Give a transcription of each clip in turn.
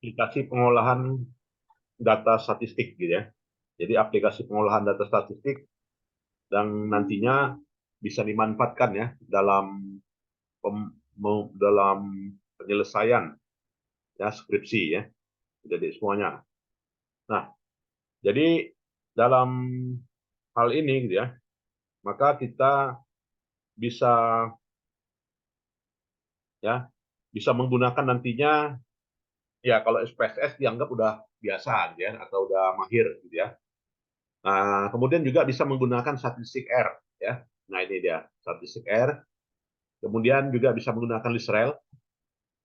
aplikasi pengolahan data statistik gitu ya. Jadi aplikasi pengolahan data statistik dan nantinya bisa dimanfaatkan ya dalam penyelesaian ya skripsi ya. Jadi semuanya. Nah, jadi dalam hal ini gitu ya, maka kita bisa ya bisa menggunakan nantinya ya kalau SPSS dianggap udah biasa gitu ya atau udah mahir gitu ya. Nah, kemudian juga bisa menggunakan statistik R ya. Nah, ini dia statistik R. Kemudian juga bisa menggunakan Lisrel.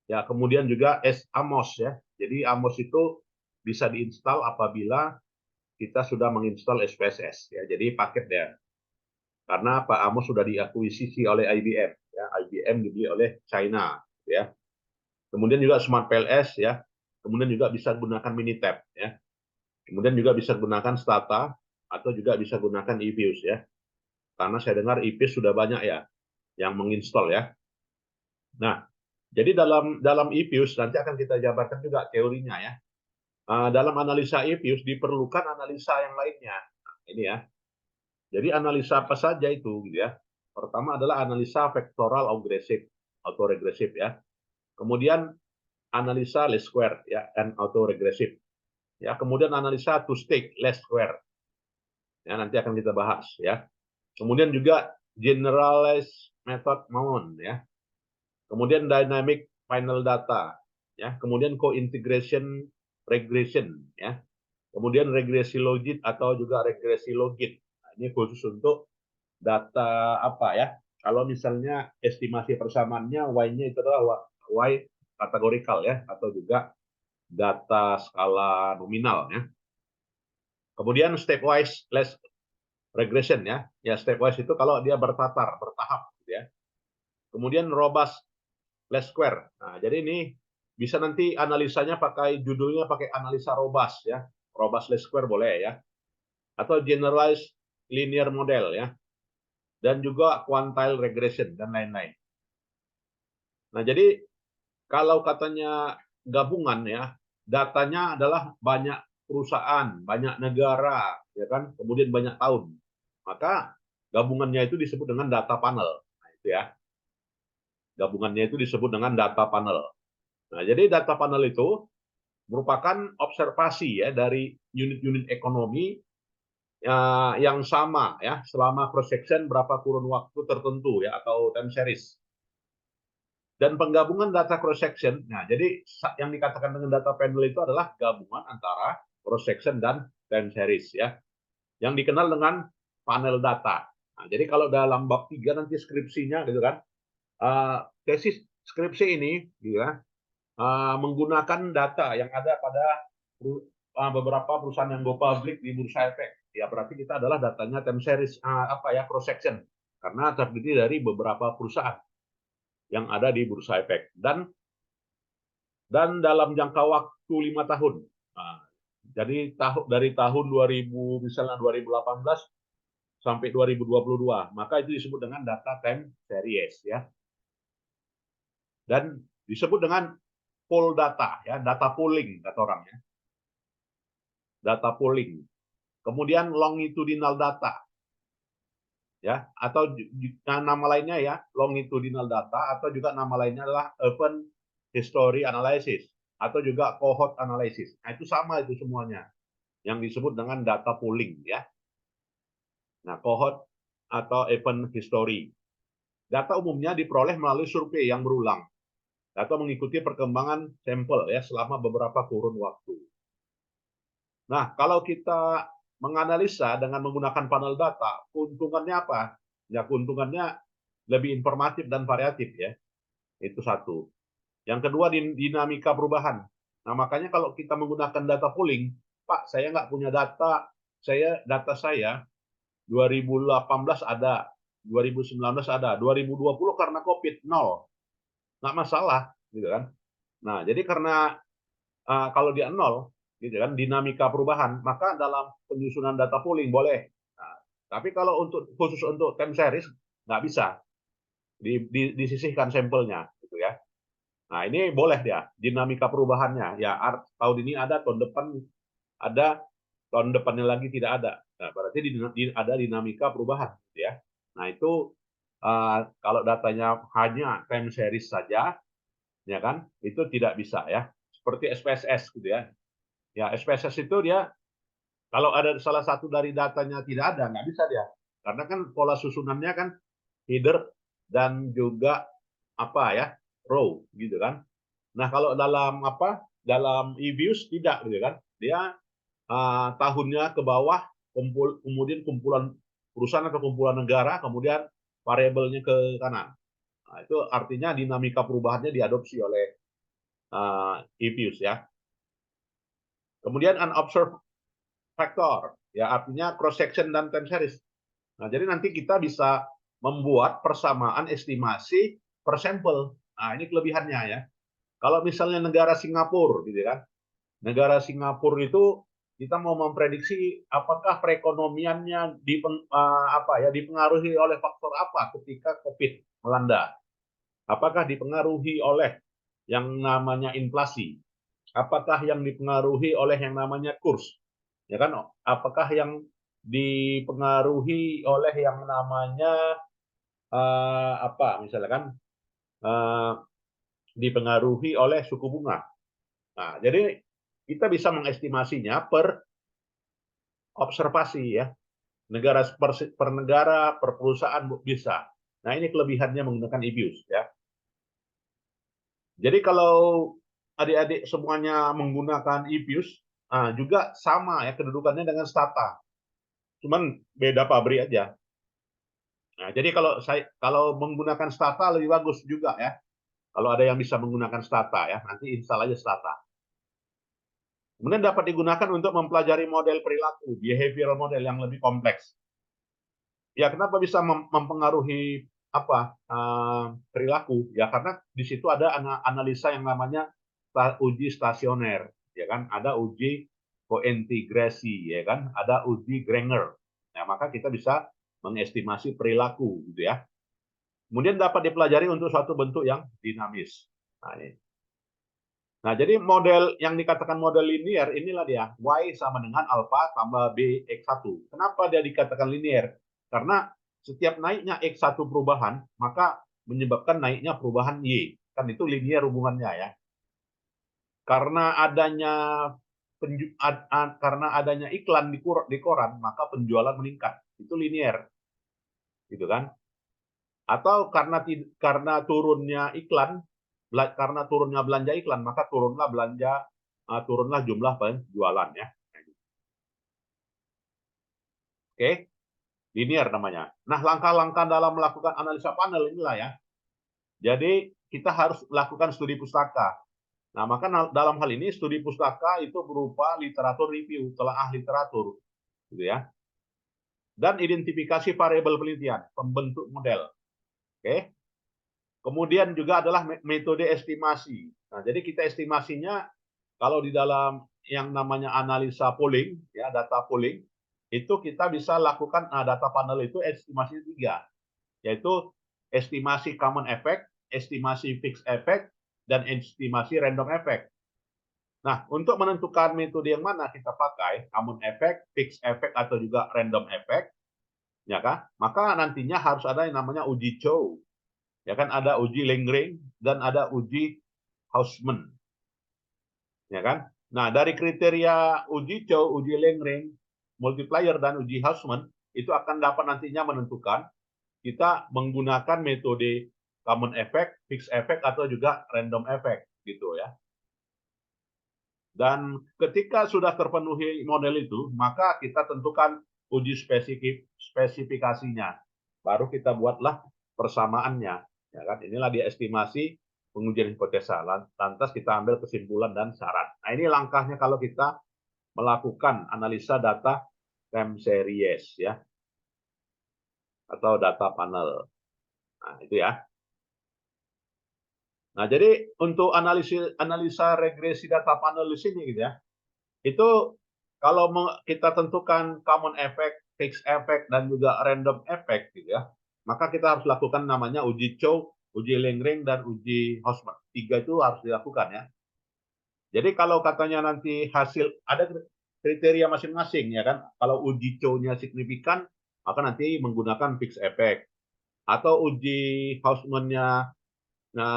Ya, kemudian juga Amos ya. Jadi Amos itu bisa diinstal apabila kita sudah menginstal SPSS ya. Jadi paket ya. Karena Pak Amos sudah diakuisisi oleh IBM ya. IBM dibeli oleh China ya. Kemudian juga Smart PLS ya. Kemudian juga bisa gunakan Minitab ya. Kemudian juga bisa gunakan Stata atau juga bisa gunakan eViews ya. Karena saya dengar IPIS sudah banyak ya yang menginstall ya. Nah, jadi dalam eViews nanti akan kita jabarkan juga teorinya ya. Dalam analisa eViews diperlukan analisa yang lainnya. Nah, ini ya. Jadi analisa apa saja itu gitu ya. Pertama adalah analisa vektoral agresif, autoregresif ya. Kemudian analisa least square ya dan autoregresif. Ya, kemudian analisa two stick least square. Ya, nanti akan kita bahas ya. Kemudian juga generalized method mount ya. Kemudian dynamic final data ya. Kemudian co-integration regression ya. Kemudian regresi logit atau juga regresi logit. Nah, ini khusus untuk data apa ya? Kalau misalnya estimasi persamaannya Y-nya itu adalah Y kategorikal ya atau juga data skala nominal ya. Kemudian stepwise less regression ya. Ya stepwise itu kalau dia bertahap gitu ya. Kemudian robust less square. Nah, jadi ini bisa nanti analisanya pakai judulnya pakai analisa robust ya. Robust less square boleh ya. Atau generalized linear model ya. Dan juga quantile regression dan lain-lain. Nah, jadi kalau katanya gabungan ya, datanya adalah banyak perusahaan, banyak negara, ya kan, kemudian banyak tahun. Maka gabungannya itu disebut dengan data panel. Nah, itu ya. Gabungannya itu disebut dengan data panel. Nah, jadi data panel itu merupakan observasi ya dari unit-unit ekonomi ya, yang sama ya selama cross section berapa kurun waktu tertentu ya atau time series. Dan penggabungan data cross section, nah jadi yang dikatakan dengan data panel itu adalah gabungan antara cross section dan time series ya, yang dikenal dengan panel data. Nah, jadi kalau dalam bab 3 nanti skripsinya gitu kan, tesis skripsi ini gitu ya, menggunakan data yang ada pada beberapa perusahaan yang go public di Bursa Efek. Ya berarti kita adalah datanya time series apa ya cross section karena terdiri dari beberapa perusahaan yang ada di Bursa Efek dan dalam jangka waktu 5 tahun. Nah, jadi dari tahun 2000 misalnya 2018 sampai 2022, maka itu disebut dengan data time series ya. Dan disebut dengan pool data ya, data pooling kata orang ya. Data pooling. Kemudian longitudinal data ya atau nama lainnya ya longitudinal data atau juga nama lainnya adalah event history analysis atau juga cohort analysis. Nah, itu sama itu semuanya yang disebut dengan data pooling ya. Nah, cohort atau event history. Data umumnya diperoleh melalui survei yang berulang atau mengikuti perkembangan sampel ya selama beberapa kurun waktu. Nah, kalau kita menganalisa dengan menggunakan panel data, keuntungannya apa? Ya, keuntungannya lebih informatif dan variatif ya. Itu satu. Yang kedua, dinamika perubahan. Nah, makanya kalau kita menggunakan data pooling, Pak, saya nggak punya data saya 2018 ada, 2019 ada, 2020 karena COVID nol, nggak masalah, gitu kan? Nah, jadi karena kalau dia nol, gitu kan, dinamika perubahan, maka dalam penyusunan data pooling boleh. Nah, tapi kalau untuk khusus untuk time series nggak bisa disisihkan sampelnya, gitu ya. Nah, ini boleh ya, dinamika perubahannya. Ya, tahun ini ada, tahun depan ada, tahun depannya lagi tidak ada. Nah, berarti ada dinamika perubahan, gitu ya. Nah, itu kalau datanya hanya time series saja, ya kan, itu tidak bisa ya. Seperti SPSS, gitu ya. Ya, SPSS itu dia kalau ada salah satu dari datanya tidak ada, nggak bisa dia. Karena kan pola susunannya kan header dan juga apa ya, row, gitu kan. Nah, kalau dalam apa? Dalam EBIUS tidak gitu kan. Dia tahunnya ke bawah, kemudian kumpulan perusahaan atau kumpulan negara, kemudian variabelnya ke kanan. Nah, itu artinya dinamika perubahannya diadopsi oleh EBIUS ya. Kemudian unobserved factor, ya artinya cross section dan time series. Nah, jadi nanti kita bisa membuat persamaan estimasi per sampel. Nah, ini kelebihannya ya. Kalau misalnya negara Singapura, gitu kan, negara Singapura itu kita mau memprediksi apakah perekonomiannya dipengaruhi oleh faktor apa ketika COVID melanda. Apakah dipengaruhi oleh yang namanya inflasi? Apakah yang dipengaruhi oleh yang namanya kurs? Ya kan? Apakah yang dipengaruhi oleh yang namanya misalnya kan dipengaruhi oleh suku bunga. Nah, jadi kita bisa mengestimasinya per observasi ya. Negara per negara, per perusahaan bisa. Nah, ini kelebihannya menggunakan EBIUS ya. Jadi kalau adik-adik semuanya menggunakan EBIUS, juga sama ya kedudukannya dengan Stata. Cuman beda pabrik aja. Nah, jadi kalau menggunakan Stata lebih bagus juga ya. Kalau ada yang bisa menggunakan Stata ya, nanti install aja Stata. Kemudian dapat digunakan untuk mempelajari model perilaku, behavioral model yang lebih kompleks. Ya, kenapa bisa mempengaruhi perilaku? Ya, karena di situ ada analisa yang namanya uji stasioner, ya kan? Ada uji kointegrasi, ya kan? Ada uji Granger. Ya, maka kita bisa mengestimasi perilaku, gitu ya. Kemudian dapat dipelajari untuk suatu bentuk yang dinamis. Nah, ini. Nah, jadi model yang dikatakan model linear inilah dia. Y sama dengan alpha tambah B X1. Kenapa dia dikatakan linear? Karena setiap naiknya X1 perubahan, maka menyebabkan naiknya perubahan Y. Kan itu linear hubungannya ya. Karena adanya iklan di koran, maka penjualan meningkat. Itu linear. Gitu kan? Atau karena turunnya iklan, karena turunnya belanja iklan, maka turunlah jumlah penjualan ya. Oke, linear namanya. Nah, langkah-langkah dalam melakukan analisa panel inilah ya. Jadi kita harus melakukan studi pustaka. Nah, maka dalam hal ini studi pustaka itu berupa literatur review, telaah literatur, gitu ya. Dan identifikasi variabel penelitian, pembentuk model. Oke. Kemudian juga adalah metode estimasi. Nah, jadi kita estimasinya kalau di dalam yang namanya analisa polling, ya data polling, itu kita bisa lakukan data panel itu estimasi 3, yaitu estimasi common effect, estimasi fixed effect, dan estimasi random effect. Nah, untuk menentukan metode yang mana kita pakai, common effect, fixed effect, atau juga random effect, ya kan? Maka nantinya harus ada yang namanya uji Chow. Ya kan, ada uji Lengring dan ada uji Hausman. Ya kan? Nah, dari kriteria uji Chow, uji Lengring, multiplier dan uji Hausman itu akan dapat nantinya menentukan kita menggunakan metode common effect, fixed effect, atau juga random effect gitu ya. Dan ketika sudah terpenuhi model itu, maka kita tentukan uji spesifikasinya. Baru kita buatlah persamaannya. Ya kan? Inilah dia estimasi pengujian hipotesa. Lantas kita ambil kesimpulan dan syarat. Nah, ini langkahnya kalau kita melakukan analisa data time series ya, atau data panel. Nah, itu ya. Nah, jadi untuk analisa regresi data panel di sini gitu ya. Itu kalau kita tentukan common effect, fixed effect, dan juga random effect gitu ya, maka kita harus lakukan namanya uji Chow, uji Lagrange, dan uji Hausman. 3 itu harus dilakukan ya. Jadi kalau katanya nanti hasil ada kriteria masing-masing ya kan. Kalau uji Chow-nya signifikan, maka nanti menggunakan fixed effect. Atau uji Hausman-nya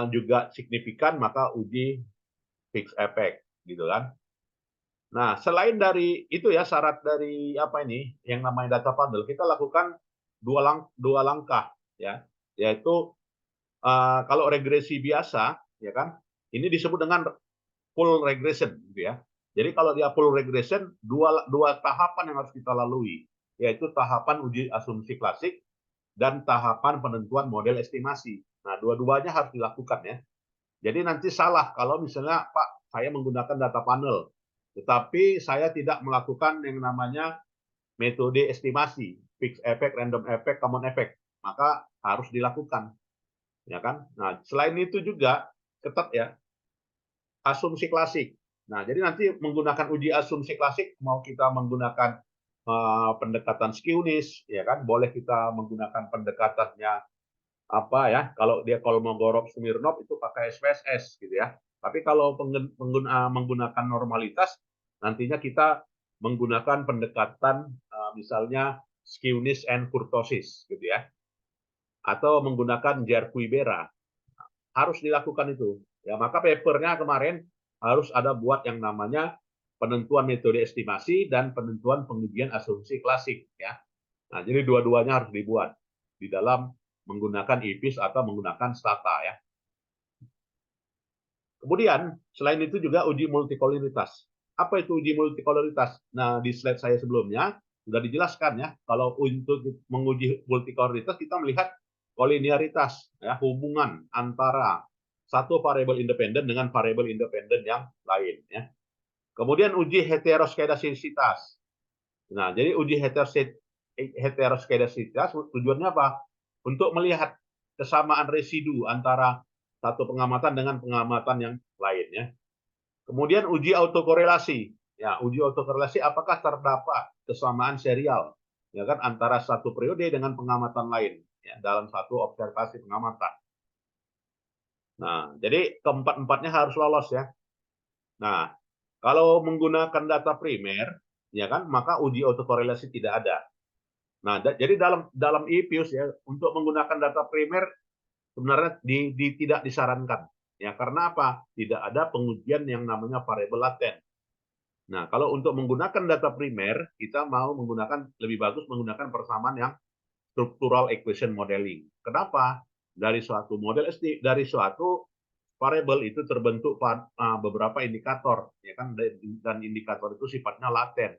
juga signifikan, maka uji fixed effect gitu kan. Nah, selain dari itu ya syarat dari apa ini yang namanya data bundle, kita lakukan dua langkah ya, yaitu kalau regresi biasa ya kan, ini disebut dengan full regression gitu ya. Jadi kalau dia full regression, dua tahapan yang harus kita lalui, yaitu tahapan uji asumsi klasik dan tahapan penentuan model estimasi. Nah, dua-duanya harus dilakukan ya. Jadi nanti salah kalau misalnya Pak, saya menggunakan data panel, tetapi saya tidak melakukan yang namanya metode estimasi, fixed effect, random effect, common effect, maka harus dilakukan, ya kan? Nah, selain itu juga ketat ya, asumsi klasik. Nah, jadi nanti menggunakan uji asumsi klasik, mau kita menggunakan pendekatan skewness, ya kan? Boleh kita menggunakan pendekatannya apa ya? Kalau dia Kolmogorov Smirnov itu pakai SPSS gitu ya. Tapi kalau menggunakan normalitas, nantinya kita menggunakan pendekatan misalnya skewness and kurtosis gitu ya. Atau menggunakan Jerquibera. Harus dilakukan itu. Ya, maka papernya kemarin harus ada buat yang namanya penentuan metode estimasi dan penentuan pengujian asumsi klasik ya. Nah, jadi dua-duanya harus dibuat di dalam menggunakan IPIS atau menggunakan Stata ya. Kemudian selain itu juga uji multikoloritas. Apa itu uji multikoloritas? Nah, di slide saya sebelumnya sudah dijelaskan ya. Kalau untuk menguji multikoloritas kita melihat kolinearitas ya, hubungan antara satu variabel independen dengan variabel independen yang lain ya. Kemudian uji heteroskedasisitas. Nah, jadi uji heteroskedasisitas tujuannya apa? Untuk melihat kesamaan residu antara satu pengamatan dengan pengamatan yang lainnya. Kemudian uji autokorelasi. Ya, uji autokorelasi apakah terdapat kesamaan serial ya kan antara satu periode dengan pengamatan lain ya, dalam satu observasi pengamatan. Nah, jadi keempat-empatnya harus lolos ya. Nah, kalau menggunakan data primer ya kan, maka uji autokorelasi tidak ada. Nah, jadi dalam IPIUS ya untuk menggunakan data primer sebenarnya tidak disarankan. Ya, karena apa? Tidak ada pengujian yang namanya variabel laten. Nah, kalau untuk menggunakan data primer, kita mau menggunakan lebih bagus menggunakan persamaan yang structural equation modeling. Kenapa? Dari suatu dari suatu variabel itu terbentuk beberapa indikator, ya kan? Dan indikator itu sifatnya laten,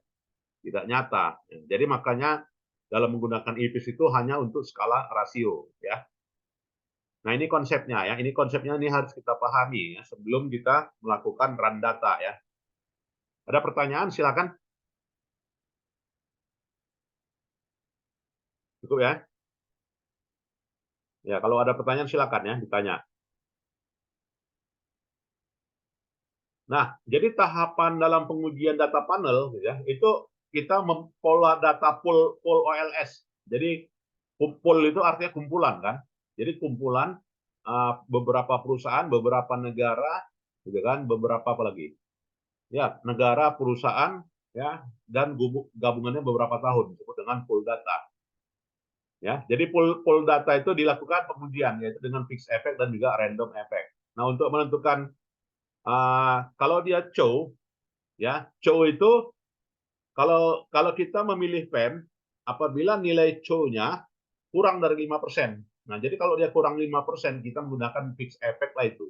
tidak nyata. Jadi makanya dalam menggunakan IPIS itu hanya untuk skala rasio, ya. Nah, ini konsepnya ya. Ini konsepnya ini harus kita pahami ya sebelum kita melakukan run data ya. Ada pertanyaan silakan. Cukup ya. Ya, kalau ada pertanyaan silakan ya ditanya. Nah, jadi tahapan dalam pengujian data panel ya, itu kita mempola data pool OLS. Jadi pool itu artinya kumpulan kan. Jadi kumpulan beberapa perusahaan, beberapa negara, gitu kan, beberapa apa lagi? Ya, negara, perusahaan, ya, dan gabungannya beberapa tahun disebut dengan pool data. Ya, jadi pool data itu dilakukan pengujian yaitu dengan fixed effect dan juga random effect. Nah, untuk menentukan kalau dia Chow, ya Chow itu kalau kita memilih PEM apabila nilai Chow-nya kurang dari 5%. Nah, jadi kalau dia kurang 5%, kita menggunakan fixed effect lah itu.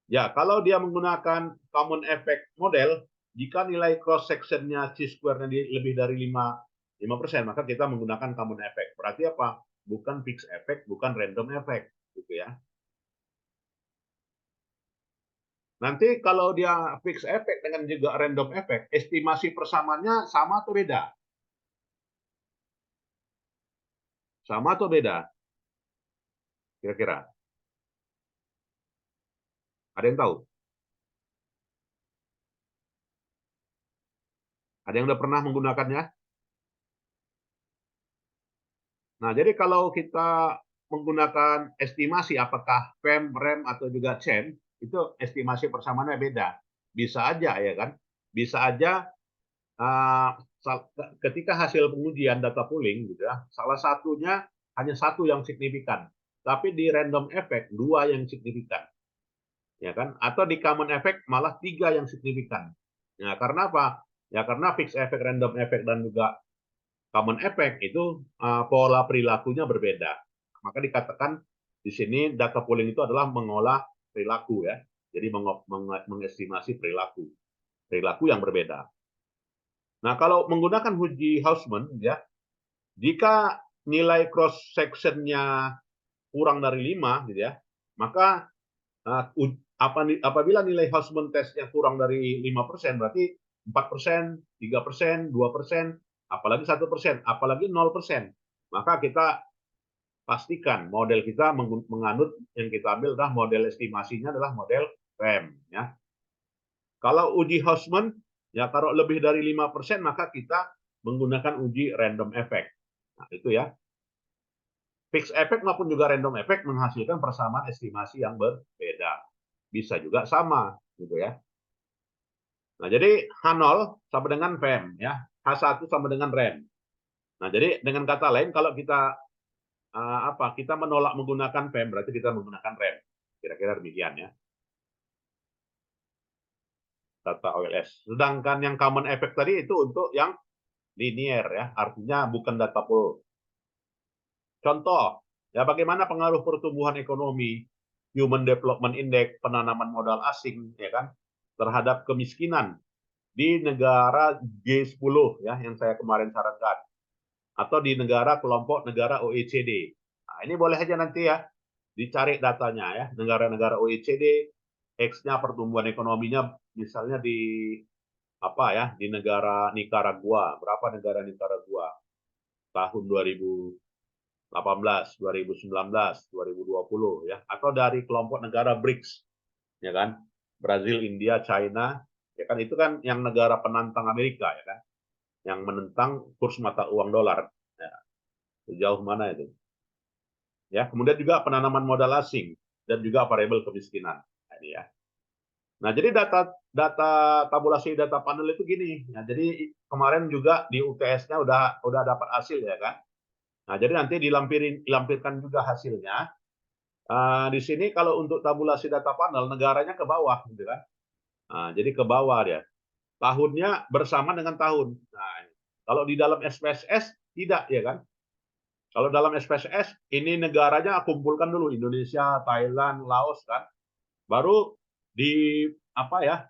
Ya, kalau dia menggunakan common effect model, jika nilai cross sectionnya chi-square-nya lebih dari 5%, maka kita menggunakan common effect. Berarti apa? Bukan fixed effect, bukan random effect, gitu ya. Nanti kalau dia fixed effect dengan juga random effect, estimasi persamaannya sama atau beda? Sama atau beda? Kira-kira. Ada yang tahu? Ada yang udah pernah menggunakannya? Nah, jadi kalau kita menggunakan estimasi apakah PEM, REM atau juga CHAIM, itu estimasi persamaannya beda. Bisa aja ya kan? Bisa aja ketika hasil pengujian data pooling gitu ya, salah satunya hanya satu yang signifikan, tapi di random effect dua yang signifikan, ya kan? Atau di common effect malah tiga yang signifikan. Ya karena apa? Ya karena fixed effect, random effect dan juga common effect itu pola perilakunya berbeda. Maka dikatakan di sini data pooling itu adalah mengolah perilaku ya. Jadi mengestimasi perilaku yang berbeda. Nah, kalau menggunakan uji Hausman ya, jika nilai cross sectionnya kurang dari 5 gitu ya, maka apabila nilai Hausman testnya kurang dari 5%, berarti 4%, 3%, 2%, apalagi 1%, apalagi 0%, maka kita pastikan model kita menganut yang kita ambil adalah model estimasinya adalah model REM ya. Kalau uji Hausman ya kalau lebih dari 5% maka kita menggunakan uji random effect. Nah, itu ya. Fixed effect maupun juga random effect menghasilkan persamaan estimasi yang berbeda. Bisa juga sama gitu ya. Nah, jadi H0 sama dengan PEM ya. H1 sama dengan REM. Nah, jadi dengan kata lain kalau kita kita menolak menggunakan PEM berarti kita menggunakan REM. Kira-kira demikian ya. Data OLS. Sedangkan yang common effect tadi itu untuk yang linear ya, artinya bukan data pool. Contoh, ya bagaimana pengaruh pertumbuhan ekonomi, Human Development Index, penanaman modal asing, ya kan, terhadap kemiskinan di negara G10 ya, yang saya kemarin sarankan, atau di negara kelompok negara OECD. Nah, ini boleh aja nanti ya dicari datanya ya, negara-negara OECD, X-nya pertumbuhan ekonominya, misalnya di di negara Nicaragua, berapa negara Nicaragua tahun 2018, 2019, 2020 ya, atau dari kelompok negara BRICS ya kan, Brazil, India, China ya kan, itu kan yang negara penantang Amerika ya kan, yang menentang kurs mata uang dolar ya. Sejauh mana itu ya. Kemudian juga penanaman modal asing dan juga variabel kemiskinan. Nah, ini ya. Nah, jadi data tabulasi data panel itu gini. Nah, jadi kemarin juga di UTS-nya udah dapat hasil ya kan. Nah, jadi nanti dilampirkan juga hasilnya. Di sini kalau untuk tabulasi data panel negaranya ke bawah gitu kan. Nah, jadi ke bawah dia. Tahunnya bersama dengan tahun. Nah, kalau di dalam SPSS tidak ya kan. Kalau dalam SPSS ini negaranya kumpulkan dulu Indonesia, Thailand, Laos kan. Baru di apa ya?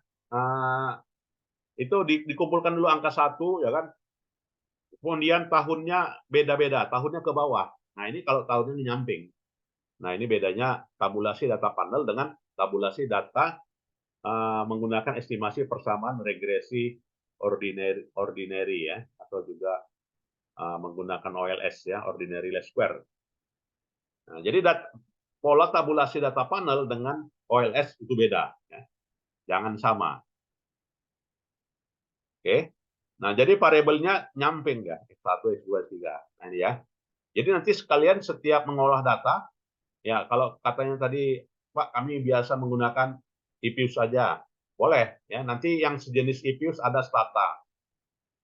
Itu dikumpulkan dulu angka 1 ya kan. Kemudian tahunnya beda-beda, tahunnya ke bawah. Nah, ini kalau tahunnya nyamping. Nah, ini bedanya tabulasi data panel dengan tabulasi data menggunakan estimasi persamaan regresi ordinary ya, atau juga menggunakan OLS ya, ordinary least square. Nah, jadi pola tabulasi data panel dengan OLS itu beda ya. Jangan sama. Oke. Nah, jadi variabelnya nyamping ya, X1, X2, X3. Nah, ini ya. Jadi nanti sekalian setiap mengolah data, ya kalau katanya tadi, Pak, kami biasa menggunakan IPUS saja. Boleh, ya. Nanti yang sejenis IPUS ada Stata.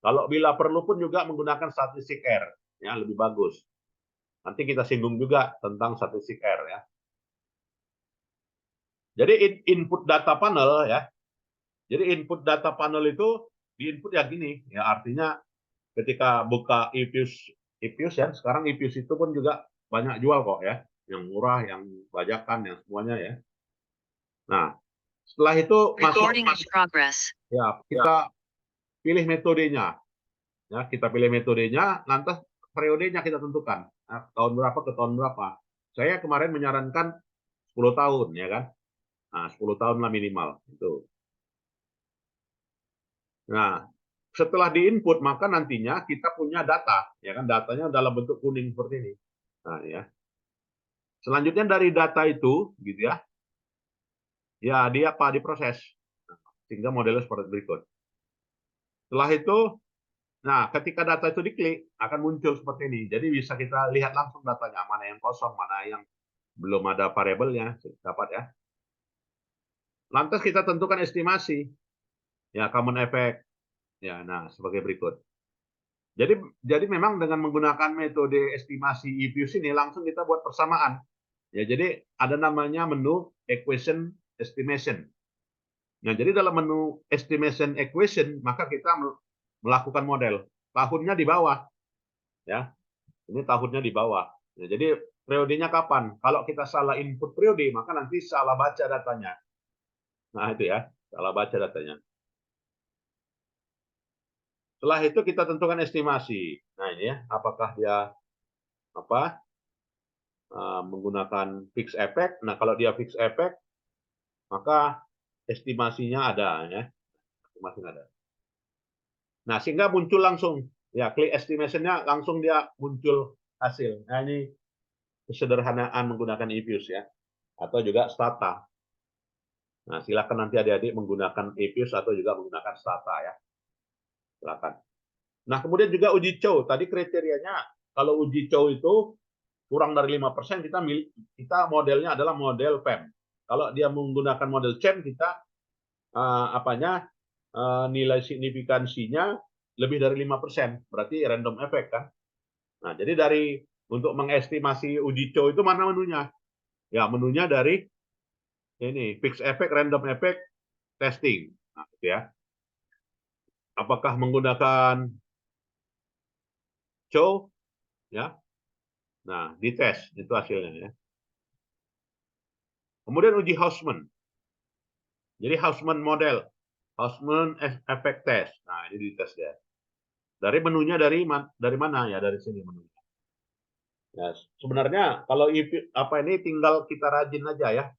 Kalau bila perlu pun juga menggunakan statistik R, ya lebih bagus. Nanti kita singgung juga tentang statistik R ya. Jadi input data panel ya. Jadi input data panel itu di input ya gini, ya artinya ketika buka IPUS ya, sekarang IPUS itu pun juga banyak jual kok ya, yang murah, yang bajakan, yang semuanya ya. Nah, setelah itu ya kita pilih metodenya, ya kita pilih metodenya, lantas periodenya kita tentukan, nah, tahun berapa ke tahun berapa. Saya kemarin menyarankan 10 tahun ya kan, nah 10 tahun lah minimal itu. Nah, setelah diinput maka nantinya kita punya data, ya kan, datanya dalam bentuk kuning seperti ini. Nah, ya. Selanjutnya dari data itu, gitu ya, ya dia diproses, sehingga modelnya seperti berikut. Setelah itu Nah, ketika data itu diklik, akan muncul seperti ini. Jadi bisa kita lihat langsung datanya, mana yang kosong, mana yang belum ada variabelnya, dapat ya. Lantas kita tentukan estimasi, ya common effect. Ya, nah sebagai berikut. Jadi memang dengan menggunakan metode estimasi E-Fuse ini langsung kita buat persamaan. Ya, jadi ada namanya menu equation estimation. Nah, jadi dalam menu estimation equation maka kita melakukan model. Tahunnya di bawah, ya. Ini tahunnya di bawah. Ya, jadi periodenya kapan? Kalau kita salah input periode, maka nanti salah baca datanya. Nah, itu ya, salah baca datanya. Setelah itu kita tentukan estimasi. Nah, ini ya, apakah dia menggunakan fixed effect. Nah, kalau dia fixed effect, maka estimasinya ada ya. Estimasinya ada. Nah, sehingga muncul langsung ya klik estimation-nya langsung dia muncul hasil. Nah, ini kesederhanaan menggunakan E-Fuse ya. Atau juga Stata. Nah, silakan nanti adik-adik menggunakan E-Fuse atau juga menggunakan Stata ya. Silakan. Nah, kemudian juga uji cow. Tadi kriterianya kalau uji cow itu kurang dari 5%, kita modelnya adalah model PEM. Kalau dia menggunakan model CHAM, kita nilai signifikansinya lebih dari 5%, berarti random effect kan. Nah, jadi untuk mengestimasi uji cow itu mana menunya? Ya, menunya dari ini fixed effect, random effect, testing. Nah, gitu ya. Apakah menggunakan cow? Ya. Nah, dites itu hasilnya ya. Kemudian uji Hausman. Jadi Hausman model, Hausman effect test. Nah, ini dites ya. Dari menunya dari mana ya? Dari sini menunya. Ya, sebenarnya kalau ini tinggal kita rajin aja ya,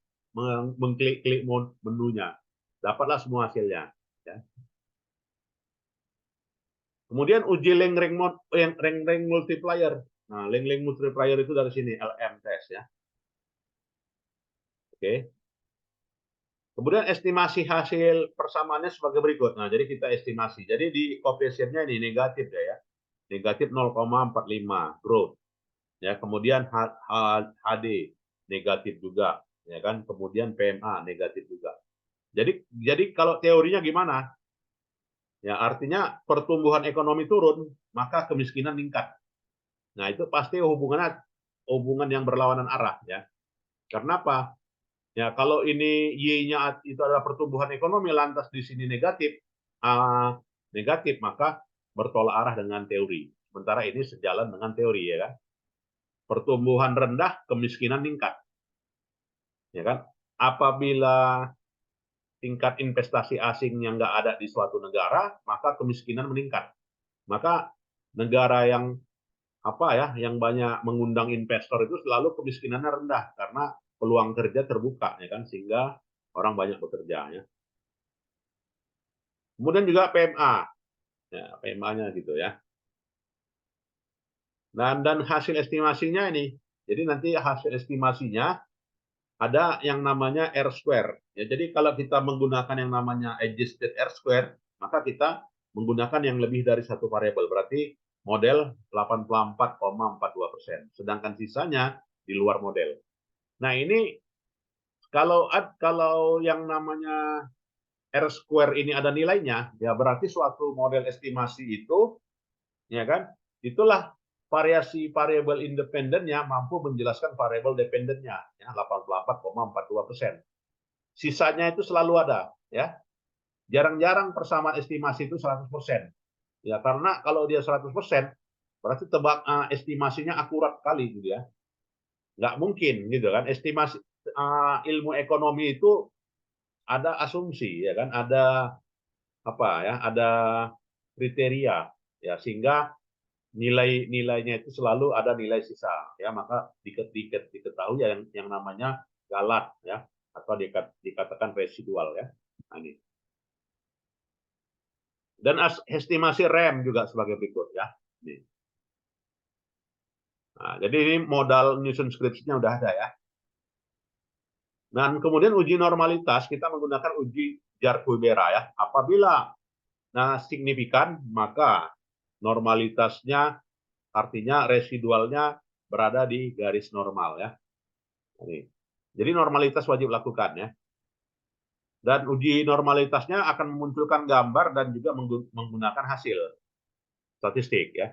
mengklik-klik menunya, dapatlah semua hasilnya. Ya. Kemudian uji rank multiplier. Nah, rank multiplier itu dari sini LM test ya. Oke. Kemudian estimasi hasil persamaannya sebagai berikut. Nah, jadi kita estimasi. Jadi di koefisiennya ini negatif ya. Negatif 0,45 growth. Ya, kemudian HD negatif juga, ya kan? Kemudian PMA negatif juga. Jadi kalau teorinya gimana? Ya, artinya pertumbuhan ekonomi turun, maka kemiskinan meningkat. Nah, itu pasti hubungan yang berlawanan arah ya. Karena apa? Ya, kalau ini Y-nya itu adalah pertumbuhan ekonomi, lantas di sini negatif, maka bertolak arah dengan teori. Sementara ini sejalan dengan teori ya kan. Pertumbuhan rendah, kemiskinan meningkat. Ya kan? Apabila tingkat investasi asing yang nggak ada di suatu negara, maka kemiskinan meningkat. Maka negara yang yang banyak mengundang investor itu selalu kemiskinannya rendah karena peluang kerja terbuka ya kan, sehingga orang banyak bekerja ya. Kemudian juga PMA. Ya, PMA-nya gitu ya. Dan hasil estimasinya ini. Jadi nanti hasil estimasinya ada yang namanya R square. Ya, jadi kalau kita menggunakan yang namanya adjusted R square, maka kita menggunakan yang lebih dari satu variabel. Berarti model 84,42%. Sedangkan sisanya di luar model. Nah, ini kalau yang namanya R square ini ada nilainya, ya berarti suatu model estimasi itu, ya kan, itulah variasi variabel independennya mampu menjelaskan variabel dependennya, ya 84,42%. Sisanya itu selalu ada, ya. Jarang-jarang persamaan estimasi itu 100%. Ya, karena kalau dia 100%, berarti estimasinya akurat kali gitu ya. Nggak mungkin gitu kan. Estimasi ilmu ekonomi itu ada asumsi ya kan, ada ada kriteria ya, sehingga nilainya itu selalu ada nilai sisa ya, maka diketahui yang namanya galat ya, atau dikatakan residual ya. Nah, ini. Dan estimasi rem juga sebagai berikut ya. Ini. Nah, jadi ini modal nyusun skripsinya udah ada ya. Dan kemudian uji normalitas kita menggunakan uji Jar-Kuybera ya. Apabila signifikan, maka normalitasnya artinya residualnya berada di garis normal ya. Ini. Jadi normalitas wajib lakukan ya. Dan uji normalitasnya akan memunculkan gambar dan juga menggunakan hasil statistik ya.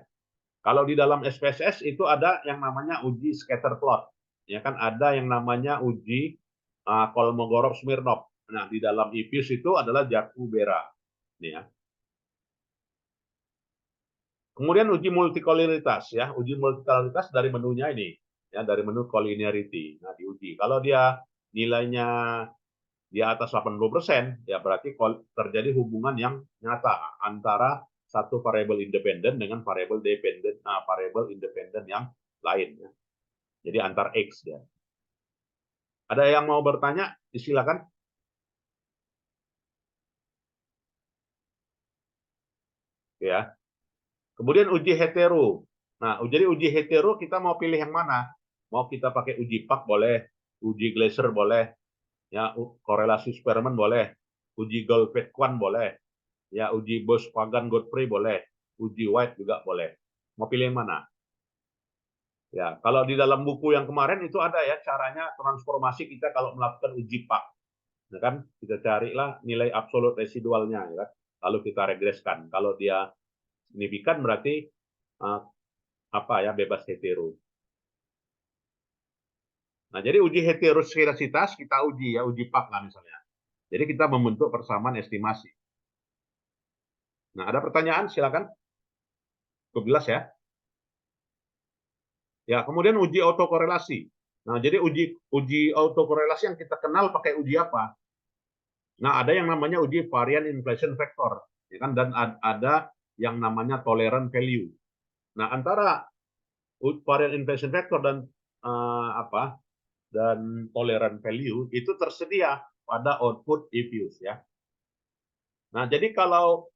Kalau di dalam SPSS itu ada yang namanya uji scatter plot. Ya kan ada yang namanya uji Kolmogorov-Smirnov. Nah, di dalam IPUS itu adalah Jakubera. Ini ya. Kemudian uji multikolinitas ya. Uji multikolinitas dari menunya ini ya, dari menu collinearity. Nah, diuji. Kalau dia nilainya di atas 80%, ya berarti terjadi hubungan yang nyata antara satu variabel independen dengan variabel independen yang lain. Ya. Jadi antar X ya. Ada yang mau bertanya? Silakan. Ya. Kemudian uji hetero. Nah, jadi uji hetero kita mau pilih yang mana? Mau kita pakai uji Pak boleh, uji Glaser boleh, ya korelasi Spearman boleh, uji Goldfeld-Quandt boleh, ya uji Bose-Pagan-Godfrey boleh, uji White juga boleh. Mau pilih yang mana? Ya, kalau di dalam buku yang kemarin itu ada ya caranya transformasi kita kalau melakukan uji Pak. Nah, kan kita carilah nilai absolut residualnya ya kan. Lalu kita regreskan. Kalau dia signifikan berarti apa ya bebas hetero. Nah, jadi uji heteroskedasitas kita uji ya, uji Pak lah misalnya. Jadi kita membentuk persamaan estimasi. Nah, ada pertanyaan silakan. Cukup jelas ya. Ya, kemudian uji autokorelasi. Nah, jadi uji autokorelasi yang kita kenal pakai uji apa? Nah, ada yang namanya uji varian inflation factor, ya kan? Dan ada yang namanya tolerant value. Nah, antara varian inflation factor dan dan tolerant value itu tersedia pada output IPUS ya. Nah, jadi kalau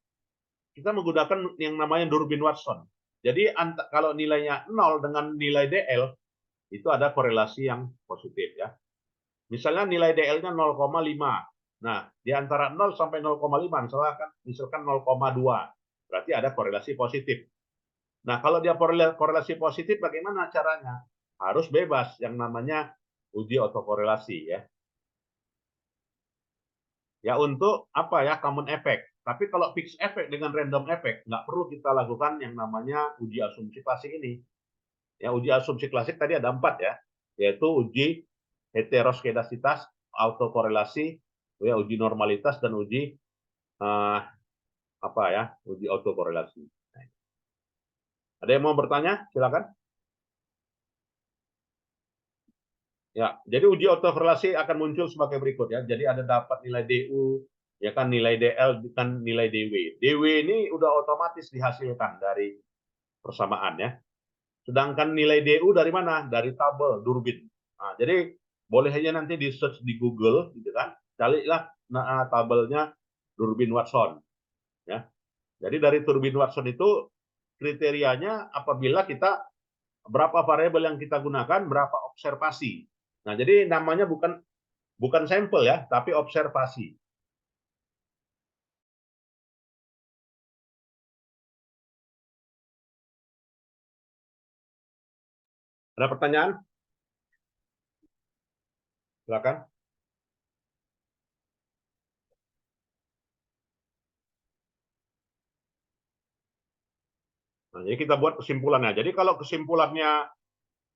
kita menggunakan yang namanya Durbin-Watson. Jadi kalau nilainya 0 dengan nilai DL itu ada korelasi yang positif ya. Misalnya nilai DL-nya 0,5. Nah, di antara 0 sampai 0,5 misalkan 0,2. Berarti ada korelasi positif. Nah, kalau dia korelasi positif bagaimana caranya? Harus bebas yang namanya uji autokorelasi ya. Ya untuk apa ya common effect. Tapi kalau fixed effect dengan random effect nggak perlu kita lakukan yang namanya uji asumsi klasik ini. Ya uji asumsi klasik tadi ada 4 ya, yaitu uji heteroskedasitas, autokorelasi, ya uji normalitas dan uji apa ya uji autokorelasi. Ada yang mau bertanya? Silakan. Ya, jadi uji autokorelasi akan muncul sebagai berikut ya. Jadi ada dapat nilai DU, ya kan nilai DL kan nilai DW. DW ini udah otomatis dihasilkan dari persamaan ya. Sedangkan nilai DU dari mana? Dari tabel Durbin. Nah, jadi boleh aja nanti di search di Google gitu kan. Carilah tabelnya Durbin Watson ya. Jadi dari Durbin Watson itu kriterianya apabila kita berapa variabel yang kita gunakan, berapa observasi. Nah, jadi namanya bukan sampel ya, tapi observasi. Ada pertanyaan? Silakan. Nah, jadi kita buat kesimpulannya. Jadi kalau kesimpulannya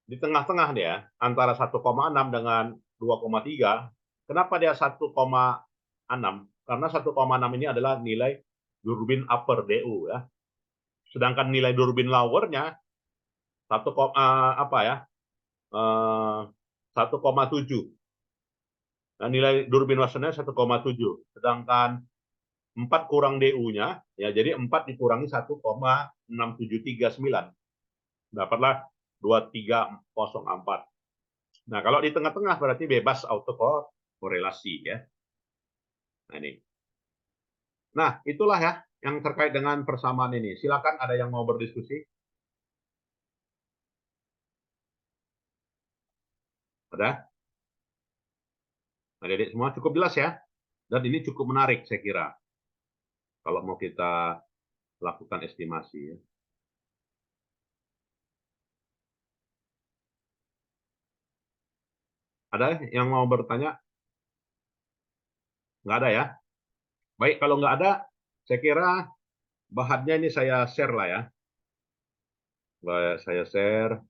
di tengah-tengah dia antara 1,6 dengan 2,3. Kenapa dia 1,6? Karena 1,6 ini adalah nilai Durbin upper DU ya. Sedangkan nilai Durbin lowernya 1, apa ya? 1,7. Nah, nilai Durbin Watsonnya 1,7. Sedangkan 4 kurang DU-nya ya jadi 4 dikurangi 1,6739. Dapatlah 2304. Nah, kalau di tengah-tengah berarti bebas autokorelasi ya. Nah, ini. Nah, itulah ya yang terkait dengan persamaan ini. Silakan ada yang mau berdiskusi. Ada? Adik-adik semua cukup jelas ya. Dan ini cukup menarik saya kira. Kalau mau kita lakukan estimasi ya. Ada yang mau bertanya? Nggak ada ya? Baik, kalau nggak ada, saya kira bahannya ini saya share lah ya. Saya share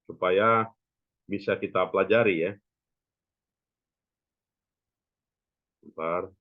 supaya bisa kita pelajari ya. Bentar.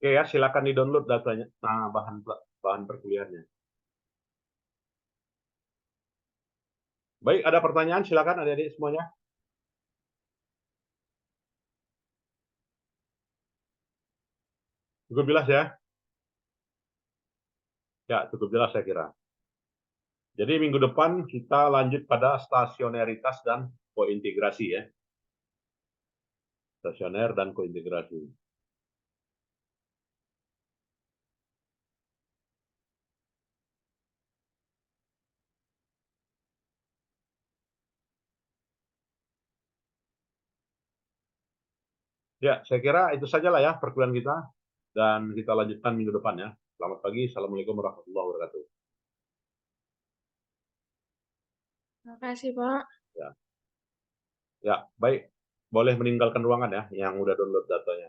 Oke ya, silakan di-download datanya. Nah, bahan bahan perkuliahannya. Baik, ada pertanyaan silakan adik-adik semuanya. Cukup jelas ya? Ya, cukup jelas saya kira. Jadi minggu depan kita lanjut pada stasioneritas dan kointegrasi ya. Stasioner dan kointegrasi. Ya, saya kira itu sajalah ya perkuliahan kita dan kita lanjutkan minggu depan ya. Selamat pagi. Assalamualaikum warahmatullahi wabarakatuh. Terima kasih, Pak. Ya, ya, baik. Boleh meninggalkan ruangan ya yang udah download datanya.